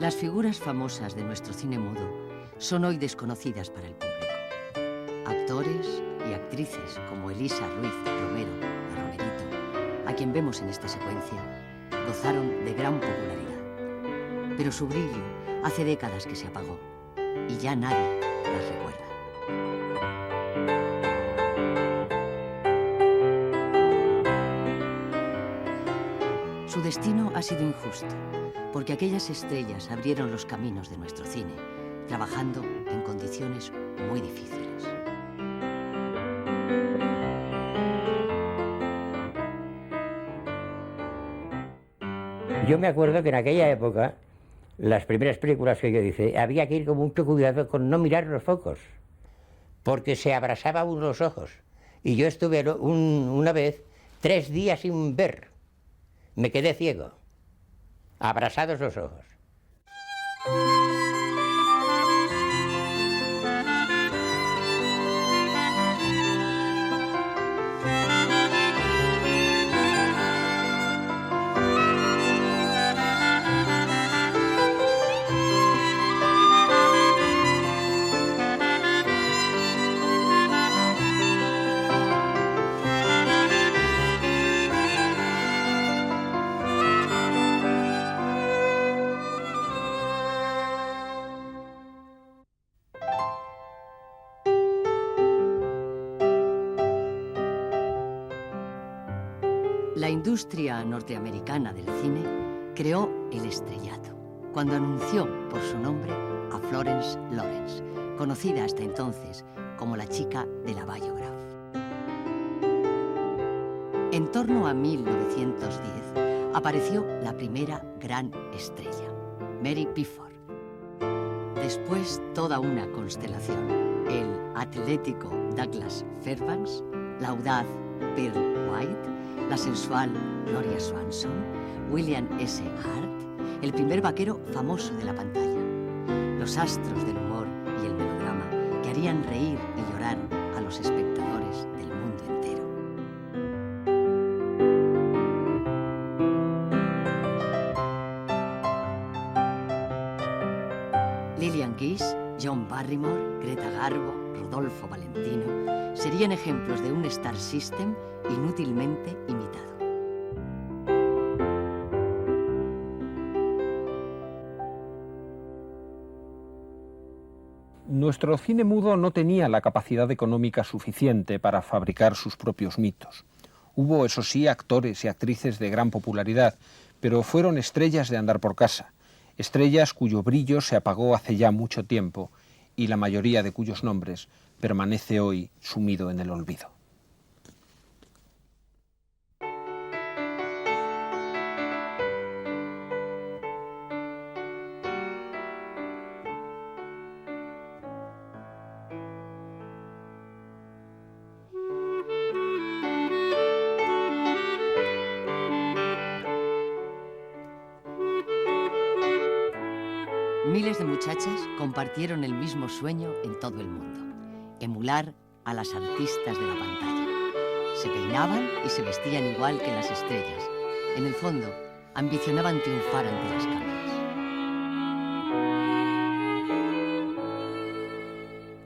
Las figuras famosas de nuestro cine mudo son hoy desconocidas para el público. Actores y actrices como Elisa Ruiz Romero, la Romerito, a quien vemos en esta secuencia, gozaron de gran popularidad. Pero su brillo hace décadas que se apagó y ya nadie las recuerda. Su destino ha sido injusto, porque aquellas estrellas abrieron los caminos de nuestro cine, trabajando en condiciones muy difíciles. Yo me acuerdo que en aquella época, las primeras películas que yo hice, había que ir con mucho cuidado con no mirar los focos, porque se abrasaba uno los ojos. Y yo estuve una vez 3 días sin ver. Me quedé ciego, abrasados los ojos. La industria norteamericana del cine creó el estrellato cuando anunció por su nombre a Florence Lawrence, conocida hasta entonces como la chica de la Biograph. En torno a 1910 apareció la primera gran estrella, Mary Pickford. Después toda una constelación, el atlético Douglas Fairbanks, la audaz Pearl White, la sensual Gloria Swanson, William S. Hart, el primer vaquero famoso de la pantalla, los astros del humor y el melodrama que harían reír y llorar a los espectadores del mundo entero. Lillian Gish, John Barrymore, Greta Garbo, Rodolfo Valentino serían ejemplos de un Star System inútilmente imitado. Nuestro cine mudo no tenía la capacidad económica suficiente para fabricar sus propios mitos. Hubo, eso sí, actores y actrices de gran popularidad, pero fueron estrellas de andar por casa, estrellas cuyo brillo se apagó hace ya mucho tiempo y la mayoría de cuyos nombres permanece hoy sumido en el olvido. Miles de muchachas compartieron el mismo sueño en todo el mundo: emular a las artistas de la pantalla. Se peinaban y se vestían igual que las estrellas. En el fondo, ambicionaban triunfar ante las cámaras.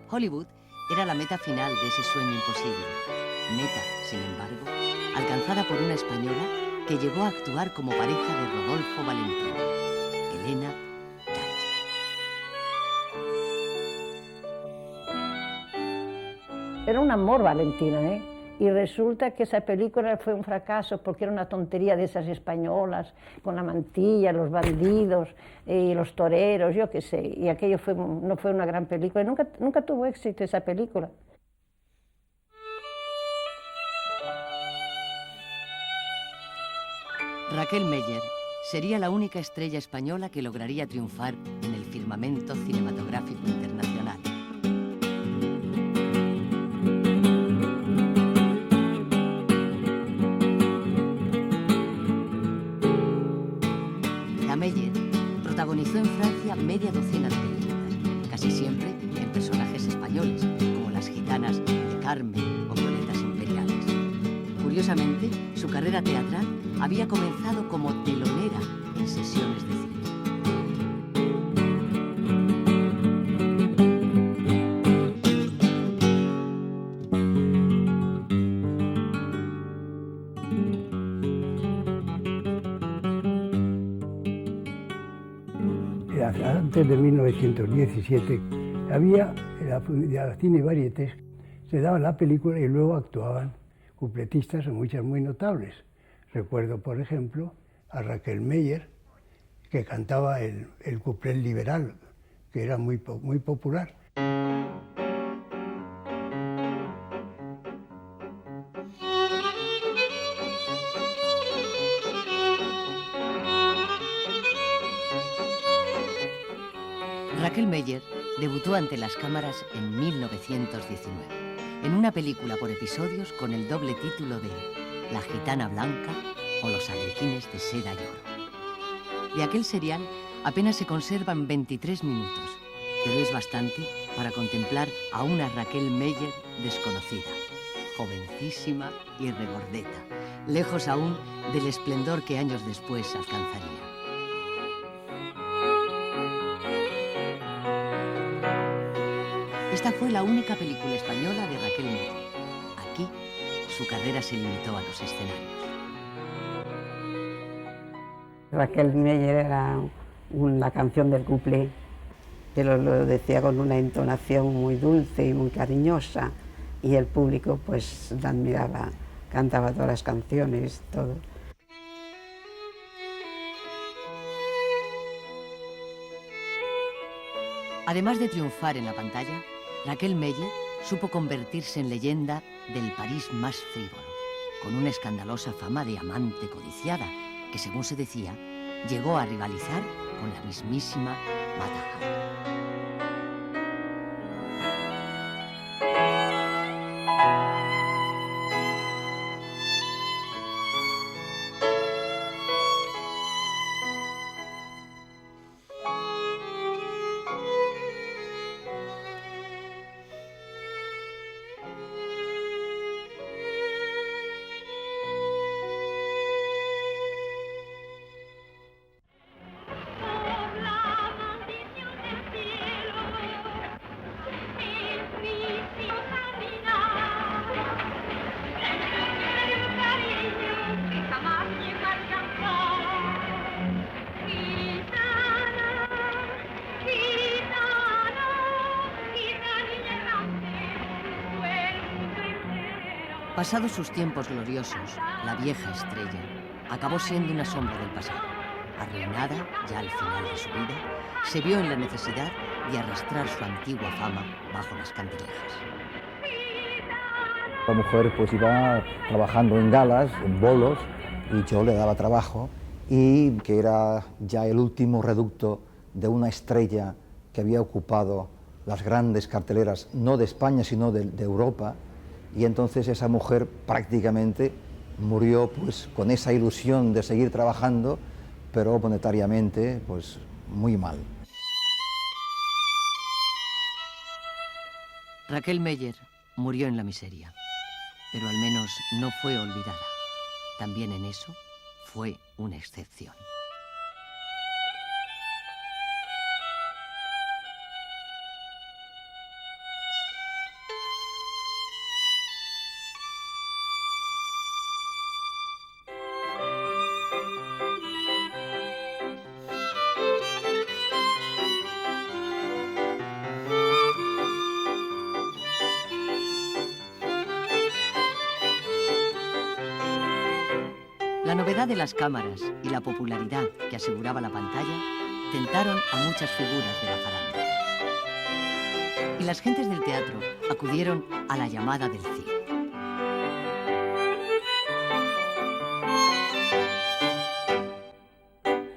Hollywood era la meta final de ese sueño imposible. Meta, sin embargo, alcanzada por una española que llegó a actuar como pareja de Rodolfo Valentino, Elena Gangi. Era un amor Valentina, ¿eh? Y resulta que esa película fue un fracaso porque era una tontería de esas españolas, con la mantilla, los bandidos y los toreros, yo qué sé. Y aquello no fue una gran película. Nunca tuvo éxito esa película. Raquel Meller sería la única estrella española que lograría triunfar en el firmamento cinematográfico internacional. La Meller protagonizó en Francia media docena de películas, casi siempre en personajes españoles, como las gitanas de Carmen o Violetas Imperiales. Curiosamente, su carrera teatral había comenzado como telonera en sesiones de cine. antes de 1917, había la Cine Varietés, se daba la película y luego actuaban cupletistas o muchas muy notables. Recuerdo, por ejemplo, a Raquel Meyer, que cantaba el cuplé liberal, que era muy popular. Raquel Meyer debutó ante las cámaras en 1919, en una película por episodios con el doble título de La gitana blanca o Los arlequines de seda y oro. De aquel serial apenas se conservan 23 minutos, pero es bastante para contemplar a una Raquel Meyer desconocida, jovencísima y regordeta, lejos aún del esplendor que años después alcanzaría. Esta fue la única película española de Raquel Meyer. Aquí, su carrera se limitó a los escenarios. Raquel Meyer era la canción del cuplé, pero lo decía con una entonación muy dulce y muy cariñosa, y el público pues la admiraba, cantaba todas las canciones, todo. Además de triunfar en la pantalla, Raquel Meyer supo convertirse en leyenda del París más frívolo, con una escandalosa fama de amante codiciada que, según se decía, llegó a rivalizar con la mismísima Mata Hari. Pasados sus tiempos gloriosos, la vieja estrella acabó siendo una sombra del pasado. Arruinada, ya al final de su vida, se vio en la necesidad de arrastrar su antigua fama bajo las candilejas. La mujer pues iba trabajando en galas, en bolos, y yo le daba trabajo, y que era ya el último reducto de una estrella que había ocupado las grandes carteleras, no de España, sino de Europa. Y entonces esa mujer prácticamente murió pues con esa ilusión de seguir trabajando, pero monetariamente pues muy mal. Raquel Meyer murió en la miseria, pero al menos no fue olvidada. También en eso fue una excepción. La novedad de las cámaras y la popularidad que aseguraba la pantalla tentaron a muchas figuras de la farándula. Y las gentes del teatro acudieron a la llamada del cine.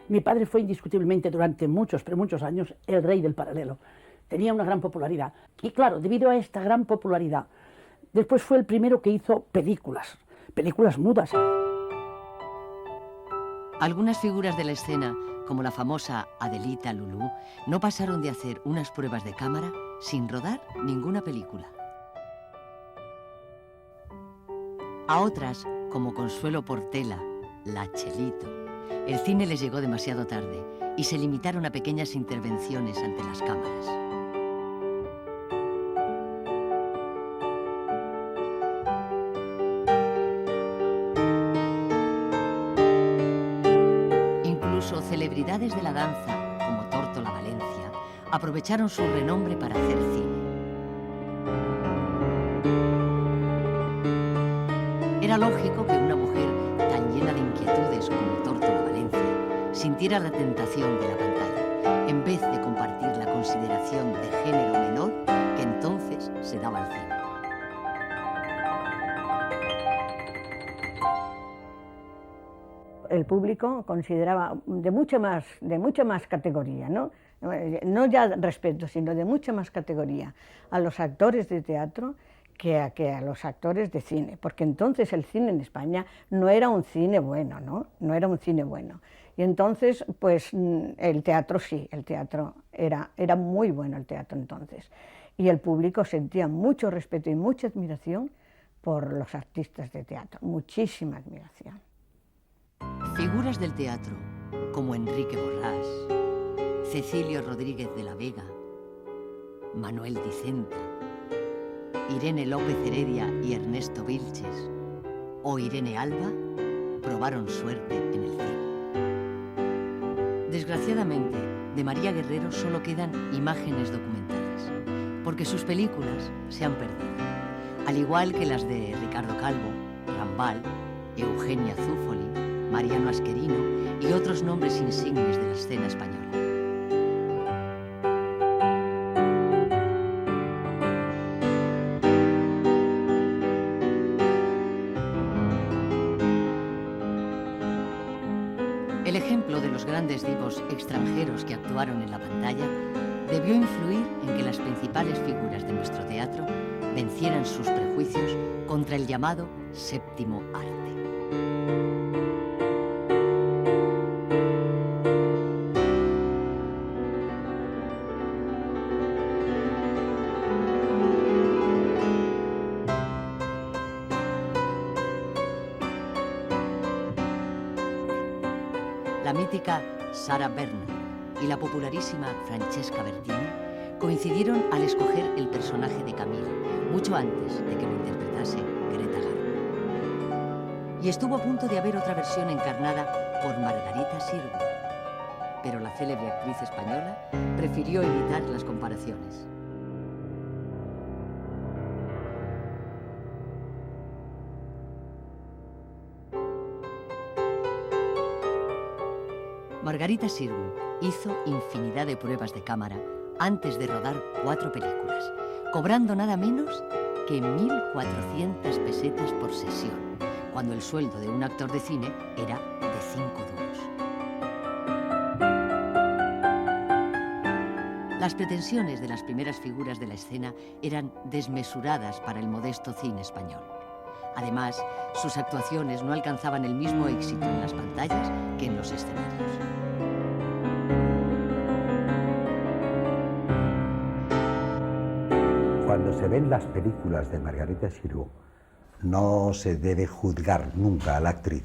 Mi padre fue indiscutiblemente durante muchos, pero muchos años, el rey del paralelo. Tenía una gran popularidad. Y claro, debido a esta gran popularidad, después fue el primero que hizo películas mudas. Algunas figuras de la escena, como la famosa Adelita Lulú, no pasaron de hacer unas pruebas de cámara sin rodar ninguna película. A otras, como Consuelo Portela, la Chelito, el cine les llegó demasiado tarde y se limitaron a pequeñas intervenciones ante las cámaras. Incluso celebridades de la danza, como Tórtola Valencia, aprovecharon su renombre para hacer cine. Era lógico que una mujer tan llena de inquietudes como Tórtola Valencia sintiera la tentación de la pantalla, en vez de compartir la consideración de género menor que entonces se daba al cine. El público consideraba de mucha más categoría, ¿no? No ya respeto, sino de mucha más categoría a los actores de teatro que a los actores de cine, porque entonces el cine en España no era un cine bueno, ¿no? No era un cine bueno. Y entonces, pues el teatro sí, el teatro era muy bueno el teatro entonces. Y el público sentía mucho respeto y mucha admiración por los artistas de teatro, muchísima admiración. Figuras del teatro, como Enrique Borrás, Cecilio Rodríguez de la Vega, Manuel Dicenta, Irene López Heredia y Ernesto Vilches, o Irene Alba, probaron suerte en el cine. Desgraciadamente, de María Guerrero solo quedan imágenes documentales, porque sus películas se han perdido, al igual que las de Ricardo Calvo, Rambal, Eugenia Zúfoli, Mariano Asquerino y otros nombres insignes de la escena española. El ejemplo de los grandes divos extranjeros que actuaron en la pantalla debió influir en que las principales figuras de nuestro teatro vencieran sus prejuicios contra el llamado séptimo arte. La mítica Sarah Bernhardt y la popularísima Francesca Bertini coincidieron al escoger el personaje de Camille, mucho antes de que lo interpretase Greta Garbo. Y estuvo a punto de haber otra versión encarnada por Margarita Sirgu, pero la célebre actriz española prefirió evitar las comparaciones. Margarita Sirgu hizo infinidad de pruebas de cámara antes de rodar 4 películas, cobrando nada menos que 1.400 pesetas por sesión, cuando el sueldo de un actor de cine era de 5 duros. Las pretensiones de las primeras figuras de la escena eran desmesuradas para el modesto cine español. Además, sus actuaciones no alcanzaban el mismo éxito en las pantallas que en los escenarios. Cuando se ven las películas de Margarita Sirgu, no se debe juzgar nunca a la actriz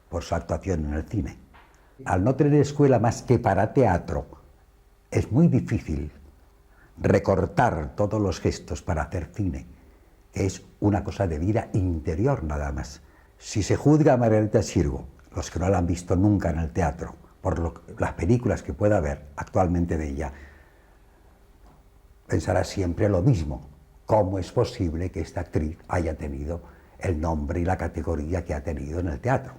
por su actuación en el cine. Al no tener escuela más que para teatro, es muy difícil recortar todos los gestos para hacer cine, que es una cosa de vida interior nada más. Si se juzga a Margarita Sirgu, los que no la han visto nunca en el teatro, por las películas que pueda haber actualmente de ella, pensará siempre lo mismo. ¿Cómo es posible que esta actriz haya tenido el nombre y la categoría que ha tenido en el teatro?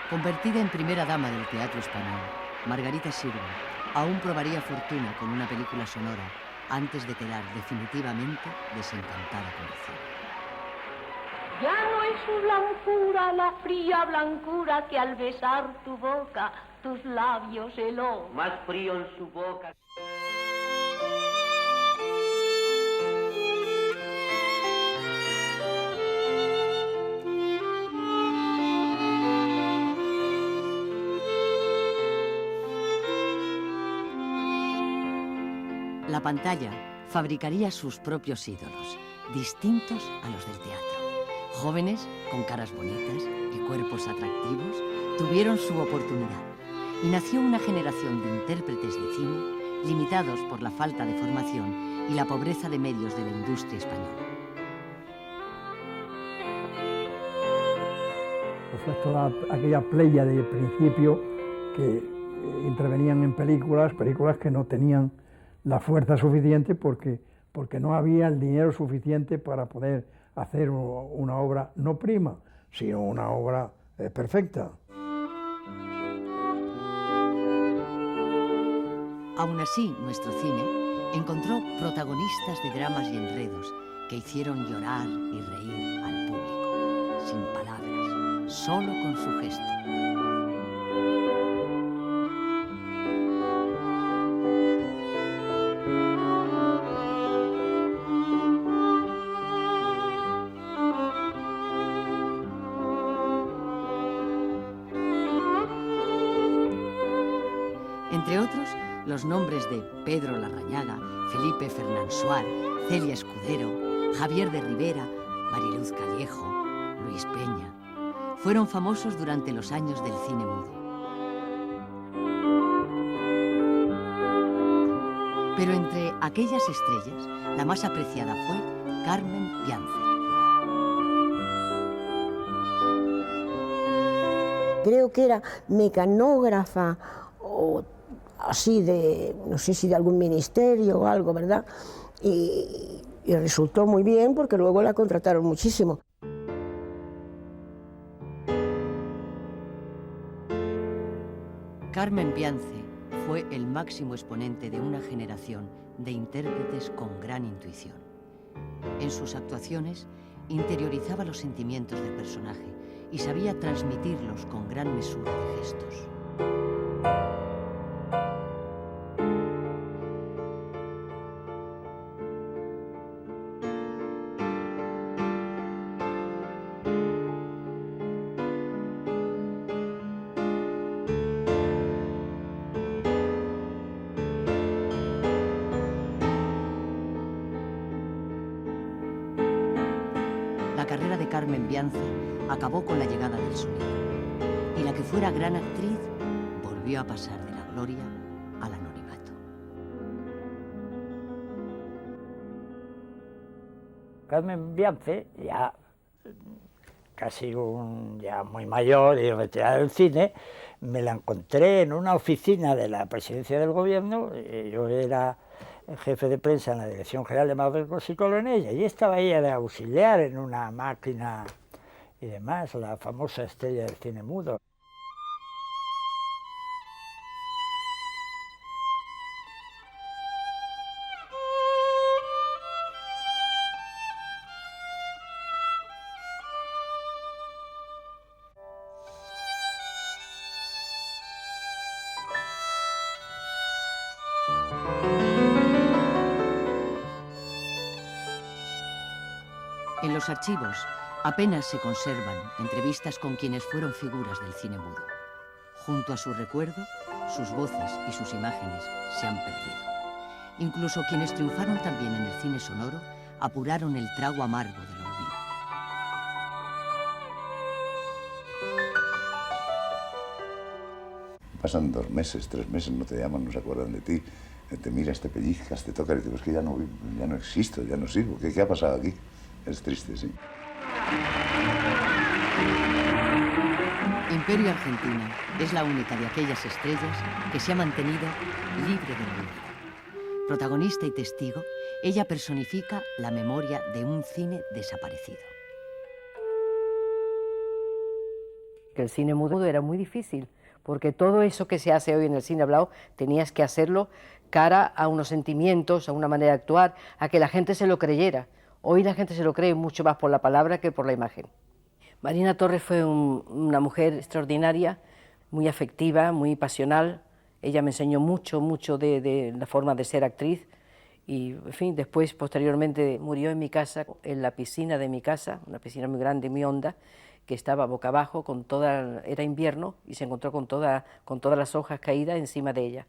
Convertida en primera dama del teatro español, Margarita Sirgu aún probaría fortuna con una película sonora antes de quedar definitivamente desencantada con el cine. Ya no es su blancura la fría blancura que al besar tu boca, tus labios heló. Más frío en su boca. La pantalla fabricaría sus propios ídolos, distintos a los del teatro. Jóvenes con caras bonitas y cuerpos atractivos tuvieron su oportunidad y nació una generación de intérpretes de cine limitados por la falta de formación y la pobreza de medios de la industria española. Pues fue toda aquella playa del principio que intervenían en películas que no tenían la fuerza suficiente porque no había el dinero suficiente para poder hacer una obra no prima, sino una obra perfecta. Aún así, nuestro cine encontró protagonistas de dramas y enredos que hicieron llorar y reír al público, sin palabras, solo con su gesto. Entre otros, los nombres de Pedro Larrañaga, Felipe Fernansuar, Celia Escudero, Javier de Rivera, Mariluz Callejo, Luis Peña, fueron famosos durante los años del cine mudo. Pero entre aquellas estrellas, la más apreciada fue Carmen Pianze. Creo que era mecanógrafa o así de, no sé si de algún ministerio o algo, ¿verdad? Y resultó muy bien porque luego la contrataron muchísimo. Carmen Pianze fue el máximo exponente de una generación de intérpretes con gran intuición. En sus actuaciones interiorizaba los sentimientos del personaje y sabía transmitirlos con gran mesura de gestos. La carrera de Carmen Pianze acabó con la llegada del sonido, y la que fuera gran actriz volvió a pasar de la gloria al anonimato. Carmen Pianze, ya casi ya muy mayor y retirada del cine, me la encontré en una oficina de la presidencia del gobierno. Yo era el jefe de prensa en la Dirección General de Marruecos y Colonia, y allí estaba ella de auxiliar en una máquina y demás, la famosa estrella del cine mudo. En los archivos apenas se conservan entrevistas con quienes fueron figuras del cine mudo. Junto a su recuerdo, sus voces y sus imágenes se han perdido. Incluso quienes triunfaron también en el cine sonoro apuraron el trago amargo del olvido. Pasan 2 meses, 3 meses, no te llaman, no se acuerdan de ti, te miras, te pellizcas, te tocan y te dices que ya no existo, ya no sirvo. ¿Qué ha pasado aquí? Es triste, sí. Imperio Argentina es la única de aquellas estrellas que se ha mantenido libre del olvido. Protagonista y testigo, ella personifica la memoria de un cine desaparecido. El cine mudo era muy difícil, porque todo eso que se hace hoy en el cine hablado tenías que hacerlo cara a unos sentimientos, a una manera de actuar, a que la gente se lo creyera. Hoy la gente se lo cree mucho más por la palabra que por la imagen. Marina Torres fue una mujer extraordinaria, muy afectiva, muy pasional. Ella me enseñó mucho de la forma de ser actriz. Y, en fin, después, posteriormente, murió en mi casa, en la piscina de mi casa, una piscina muy grande, muy honda, que estaba boca abajo, era invierno, y se encontró con todas las hojas caídas encima de ella.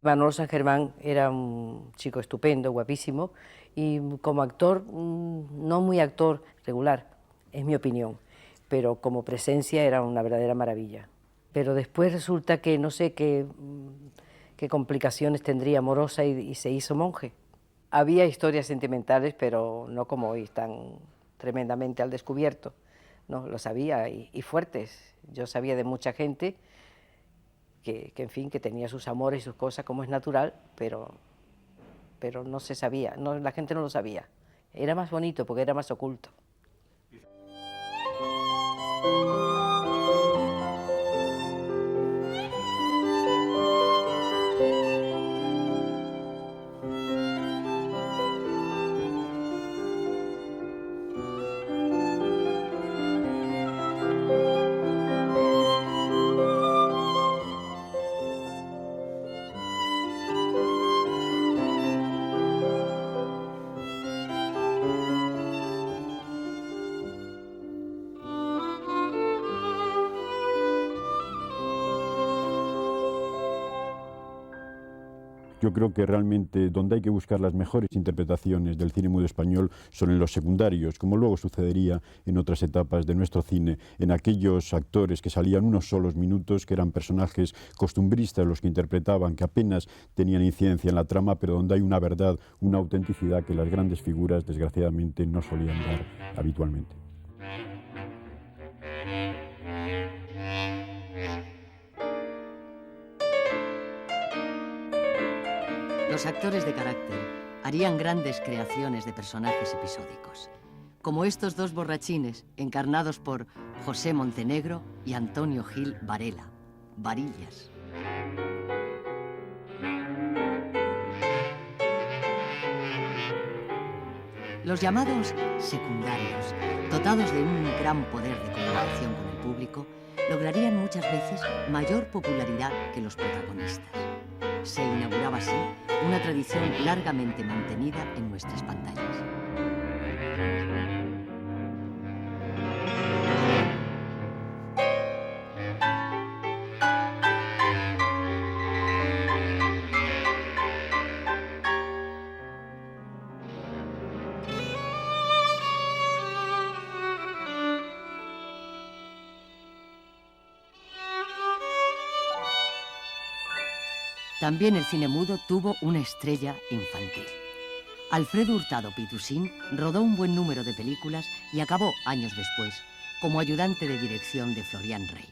Manolo San Germán era un chico estupendo, guapísimo, y como actor, no muy actor regular, es mi opinión, pero como presencia era una verdadera maravilla. Pero después resulta que no sé qué complicaciones tendría amorosa y se hizo monje. Había historias sentimentales, pero no como hoy, tan tremendamente al descubierto. No, lo sabía, y fuertes. Yo sabía de mucha gente en fin, que tenía sus amores y sus cosas, como es natural, pero no se sabía, la gente no lo sabía. Era más bonito porque era más oculto. Yo creo que realmente donde hay que buscar las mejores interpretaciones del cine mudo español son en los secundarios, como luego sucedería en otras etapas de nuestro cine, en aquellos actores que salían unos solos minutos, que eran personajes costumbristas los que interpretaban, que apenas tenían incidencia en la trama, pero donde hay una verdad, una autenticidad que las grandes figuras, desgraciadamente, no solían dar habitualmente. Los actores de carácter harían grandes creaciones de personajes episódicos, como estos dos borrachines encarnados por José Montenegro y Antonio Gil Varela, Varillas. Los llamados secundarios, dotados de un gran poder de comunicación con el público, lograrían muchas veces mayor popularidad que los protagonistas. Se inauguraba así una tradición largamente mantenida en nuestras pantallas. También el cine mudo tuvo una estrella infantil. Alfredo Hurtado Pitusín rodó un buen número de películas y acabó, años después, como ayudante de dirección de Florian Rey.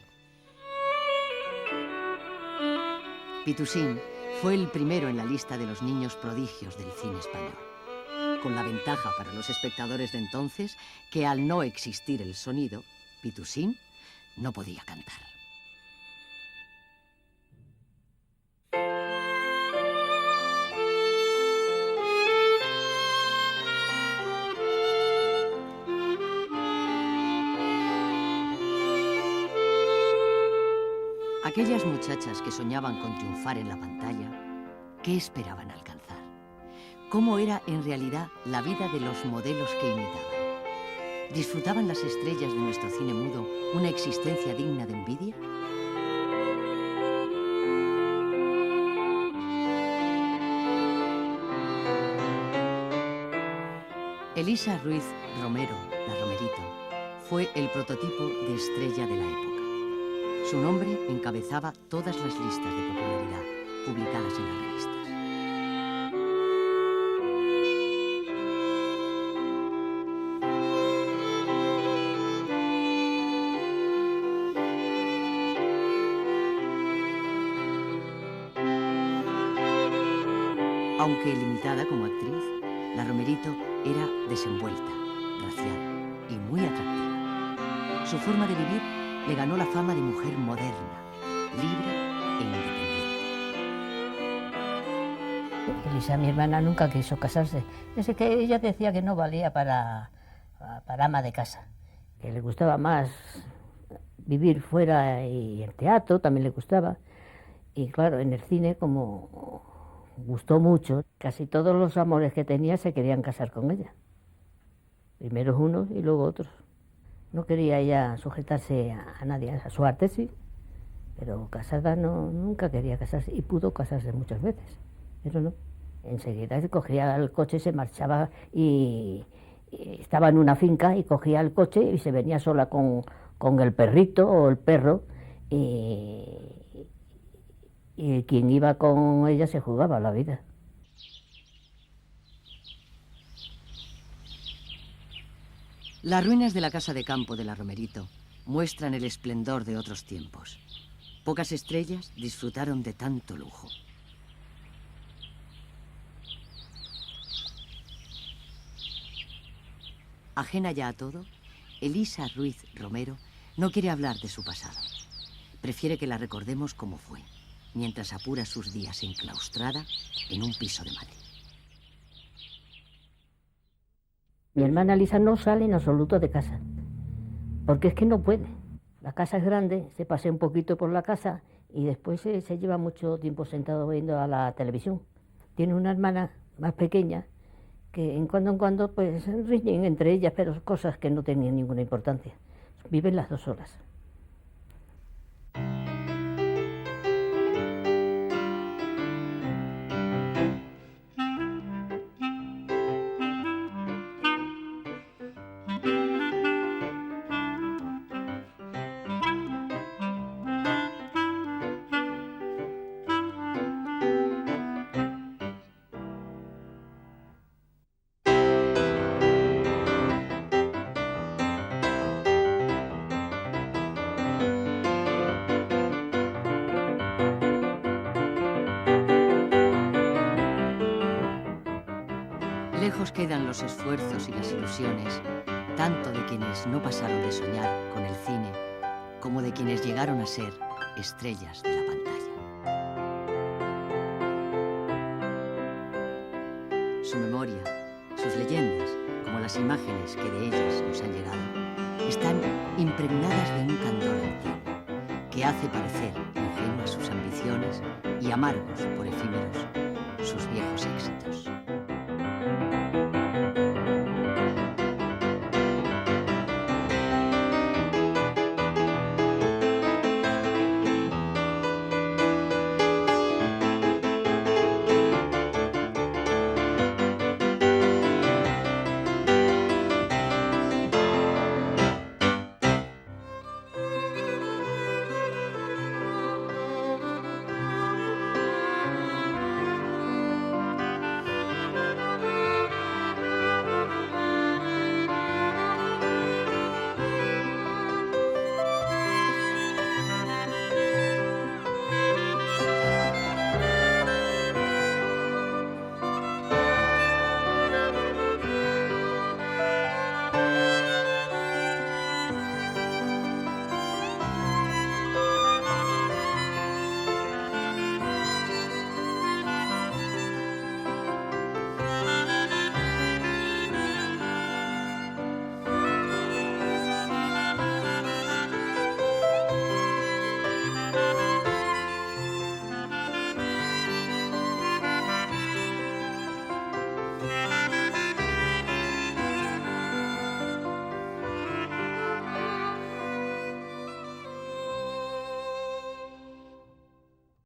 Pitusín fue el primero en la lista de los niños prodigios del cine español, con la ventaja para los espectadores de entonces que al no existir el sonido, Pitusín no podía cantar. Aquellas muchachas que soñaban con triunfar en la pantalla, ¿qué esperaban alcanzar? ¿Cómo era en realidad la vida de los modelos que imitaban? ¿Disfrutaban las estrellas de nuestro cine mudo una existencia digna de envidia? Elisa Ruiz Romero, la Romerito, fue el prototipo de estrella de la época. Su nombre encabezaba todas las listas de popularidad publicadas en las revistas. Aunque limitada como actriz, la Romerito era desenvuelta, gracial y muy atractiva. Su forma de vivir le ganó la fama de mujer moderna, libre e independiente. Elisa, mi hermana, nunca quiso casarse. Desde que ella decía que no valía para ama de casa, que le gustaba más vivir fuera, y el teatro también le gustaba. Y claro, en el cine, como gustó mucho, casi todos los amores que tenía se querían casar con ella. Primero unos y luego otros. No quería ella sujetarse a nadie, a su arte sí, pero casada no, nunca quería casarse, y pudo casarse muchas veces, pero no. Enseguida se cogía el coche, se marchaba y estaba en una finca y cogía el coche y se venía sola con el perrito o el perro, y quien iba con ella se jugaba la vida. Las ruinas de la casa de campo de la Romerito muestran el esplendor de otros tiempos. Pocas estrellas disfrutaron de tanto lujo. Ajena ya a todo, Elisa Ruiz Romero no quiere hablar de su pasado. Prefiere que la recordemos como fue, mientras apura sus días enclaustrada en un piso de Madrid. Mi hermana Lisa no sale en absoluto de casa, porque es que no puede. La casa es grande, se pasea un poquito por la casa y después se lleva mucho tiempo sentado viendo a la televisión. Tiene una hermana más pequeña que en cuando pues riñen entre ellas, pero cosas que no tenían ninguna importancia. Viven las dos solas. Lejos quedan los esfuerzos y las ilusiones, tanto de quienes no pasaron de soñar con el cine, como de quienes llegaron a ser estrellas de la pantalla. Su memoria, sus leyendas, como las imágenes que de ellas nos han llegado, están impregnadas de un candor antiguo que hace parecer ingenuas sus ambiciones y amargos por efímeros sus viejos éxitos.